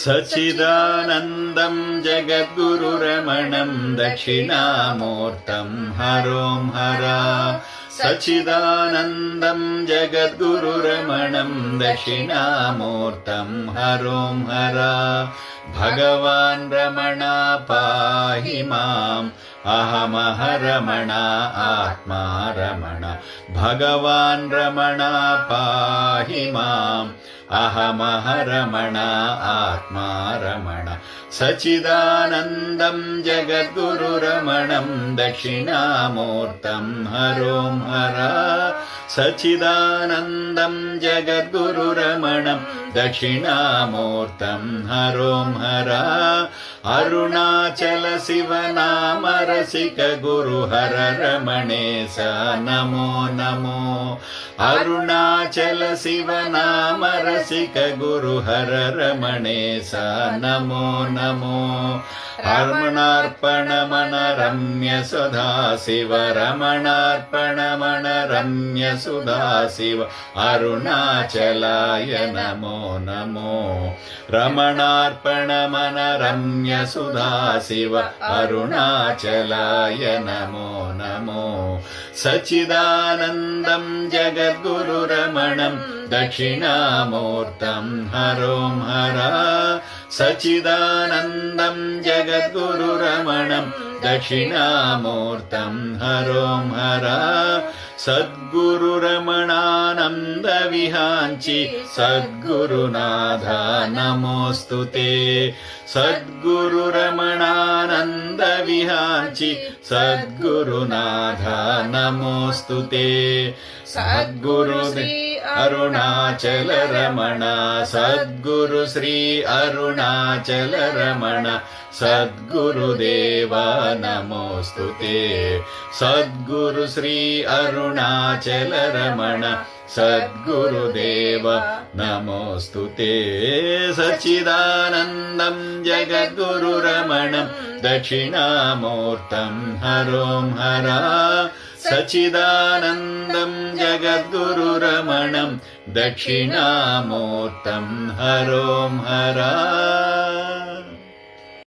सच्चिदानन्दं जगद्गुरुरमणं दक्षिणामूर्तं हरों हरा सच्चिदानन्दं जगद्गुरुरमणं दक्षिणामूर्तं हरों हरा भगवान् रमणा पाहि माम् अहमह रमणा आत्मा रमण भगवान् रमणा पाहि माम् अहमह रमणा आत्मा रमण सच्चिदानन्दं जगद्गुरुरमणं दक्षिणामूर्तं हरों हरा सच्चिदानन्दं जगद्गुरुरमणं दक्षिणामूर्तं हरों हरा अरुणाचल शिवनाम रसिक गुरुहर रमणेश नमो नमो अरुणाचल शिवनाम रसिक गुरुहर रमणेश नमो नमो रमणार्पणमन रम्य सुधा शिव रमणार्पणमन रम्य सुधा शिव अरुणाचलाय नमो नमो रमणार्पणमन रम्य सुधा शिव अरुणाचलाय नमो नमो सच्चिदानन्दं जगद्गुरुरमणं दक्षिणामूर्तं हरों हरा सच्चिदानन्दं जगद्गुरुरमणं दक्षिणामूर्तं हरों हरा सद्गुरुरमणानन्द विहांचि सद्गुरुनाथ नमोस्तुते सद्गुरुरमणानन्द विहांचि सद्गुरुनाथ नमोस्तुते सद्गुरु अरुणाचल रमण सद्गुरु श्री अरुणाचल रमण सद्गुरुदेवा नमोस्तुते सद्गुरु श्री अरुणाचल रमण सद्गुरुदेव नमोस्तुते सच्चिदानन्दं जगद्गुरुरमणं दक्षिणामूर्तं हरों हरा सच्चिदानन्दं जगद्गुरुरमणं दक्षिणामूर्तं हरों हरा।